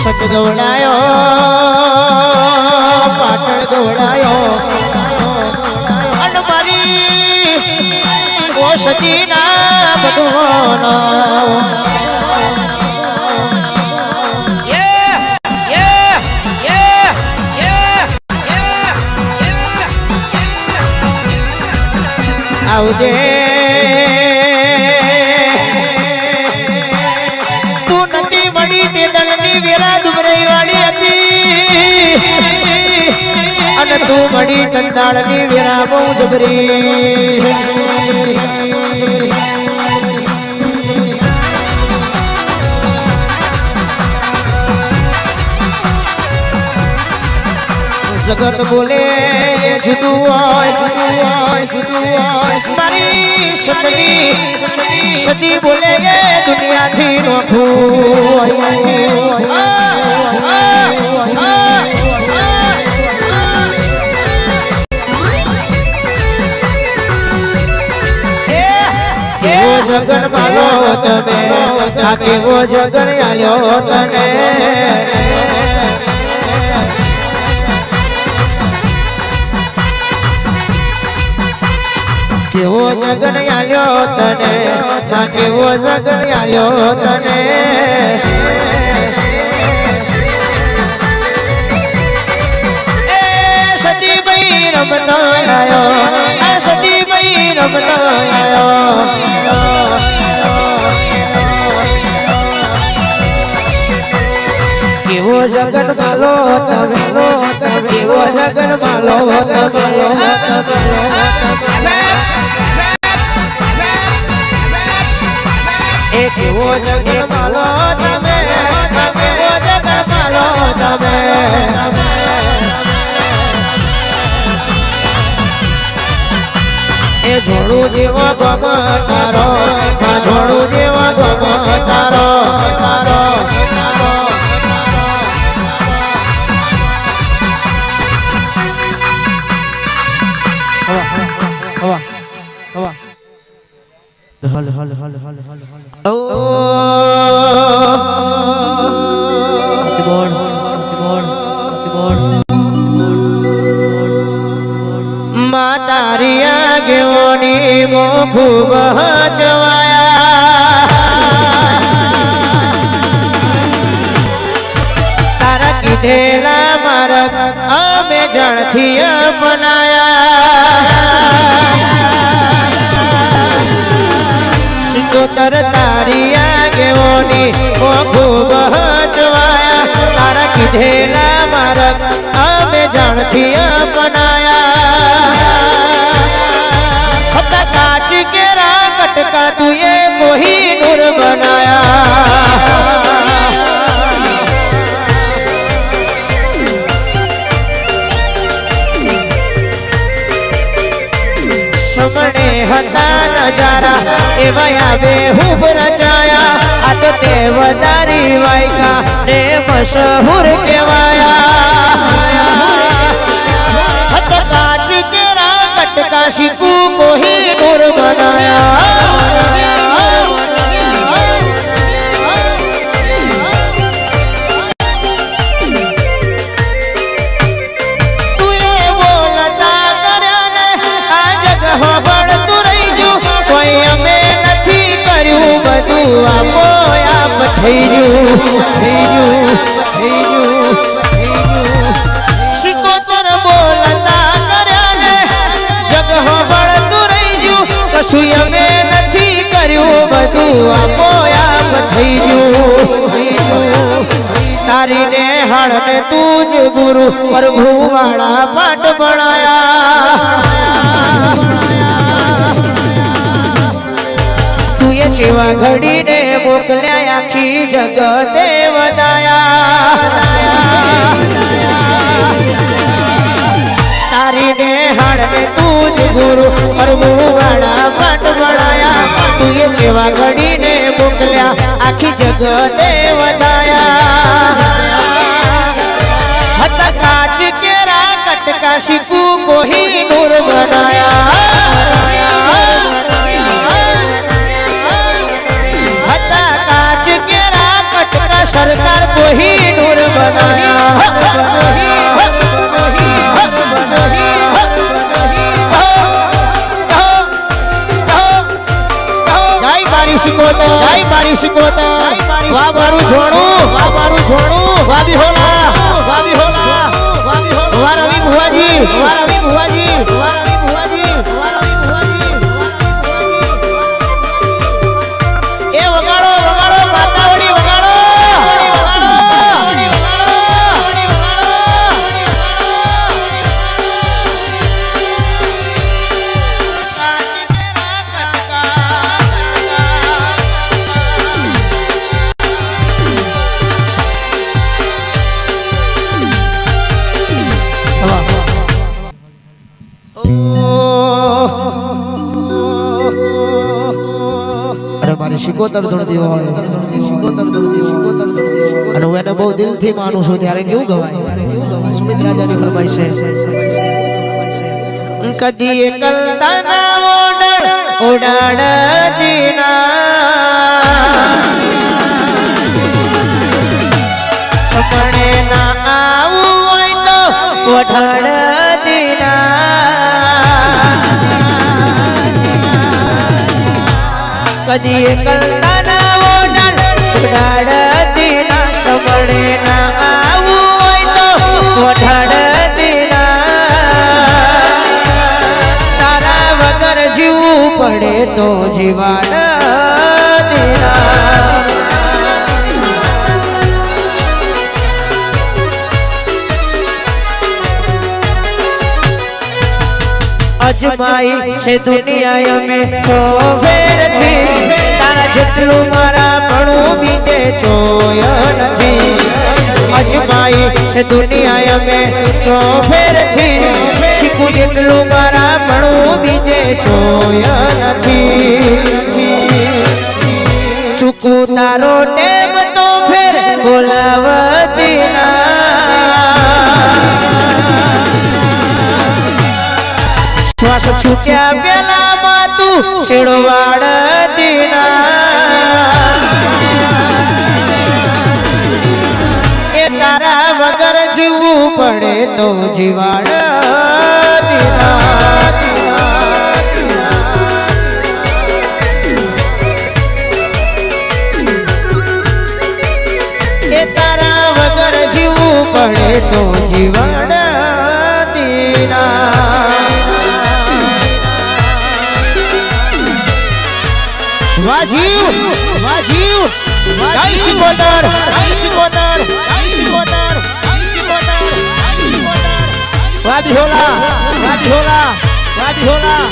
સત ગવડાયો પાટણ ગવડાયો અને મારી ઓ સતીના ભગવાન આવજે તું નથી મળી તે દળની વેરા દુબરાઈ વાળી હતી અને તું મળી તંદાળની વેરા બહુ જબરી જગત બોલે જુદું હોય મારી સતની સતી બોલે દુનિયાથી નોખું કેવો જગન માલો તમે આ કેવો જગન આલ્યો તને કેવો જગન આલ્યો તને તા કેવો જગન આલ્યો તને એ સતી ભાઈ રમતો આયો આ સતી ભાઈ રમતો આયો કેવો જગન માલો તમે કેવો જગન માલો કેવો જગન માલો તમે કેવો જગન માલો તમે એ જોડું જેવો ગમ તારો જોડું જેવો ગમ તારો તારો માતારિયા ગેઓની મો ખૂબ હચવાયા તારા કીધેલા માર્ગ અમે જણથી અપનાયા સિકોતર તારિયા ગેઓની મો ખૂબ હચવાયા તારા કીધેલા માર્ગ અમે જણથી અપનાયા काच के राकट का तुए कोही नूर बनाया समणे हता नजारा एवया बेहूब रचाया आ तो देवदारी वायका ने मशहूर केवाया हत काच के राकट का शिकू को ही नूर बनाया तुए बोलता कर्या ने आ जगह बढ़तु रही जो कोई अमे નથી કર્યું બધું આપો આપ થઈ રહ્યું સિકોતર બોલતા કર્યા ને જગહ बढ़तु रही जो કશું અમે નથી કર્યું બધું આપો આપ થઈ રહ્યું તારી ને હળ ને તું જ ગુરુ પ્રભુ વાળા પાઠ ભણાયા તું એ જેવા ઘડી ને મોકલ્યા આખી જગતે વધાયા તારી ને હળ ને તું જ ગુરુ પ્રભુ વાળા પાઠ ભણાયા તું એ જેવા ઘડી ને મોકલ્યા આખી જગતે વધાયા હતા કાચ કે રાકટ का शिकू को ही नूर बनाया हता काच के राकट का सरकार को ही नूर મારી શિકોતર વાહ મારું જોણું વાહ મારું જોણું વાહ બિહોલા વાહ બિહોલા વાહ બિહોલા વાહ રવિ ભુવાજી વાહ રવિ ભુવાજી વાહ રવિ ભુવાજી વાહ રવિ ભુવાજી એ વગાડો વગાડો માતાવડી વગાડો શિકોતર ધૂણતી હોય શિકોતર ધૂણતી શિકોતર ધૂણતી અને હું એને બહુ દિલથી માનું છું ત્યારે કેવું ગવાય સુમિત રાજાની ફરમાઈશ છે કદી એકલતાના ઓડળ ઉડાડ દીના સપને ના આવું હોય તો વઢાડ દીના કદી એકલતાના ઓડળ ઉડાડ દીના સપને ના આવું હોય તો વઢાડ દીના તારા વગર જીવવું પડે તો જીવાડ દીના અજમાઈ છે દુનિયા અમે છો ફેરથી તારા જેટલું મારા ભણું બીજે જોય નથી અજમાઈ છે દુનિયા અમે છો ફેરથી શીખું જેટલું મારા ભણું બીજે જોય નથી ચૂકું તારો ટેમ તો ફેર બોલાવતી શ્વાસ છૂટ્યા પેલા માં તું શેડવાડ દીના એ તારા વગર જીવવું પડે તો જીવાડ દીના એ તારા વગર જીવવું પડે તો જીવાડ દીના વાજીવ વાજીવ જય શિકોતર જય શિકોતર જય શિકોતર જય શિકોતર જય શિકોતર વાહ બિહોલા વાહ બિહોલા વાહ બિહોલા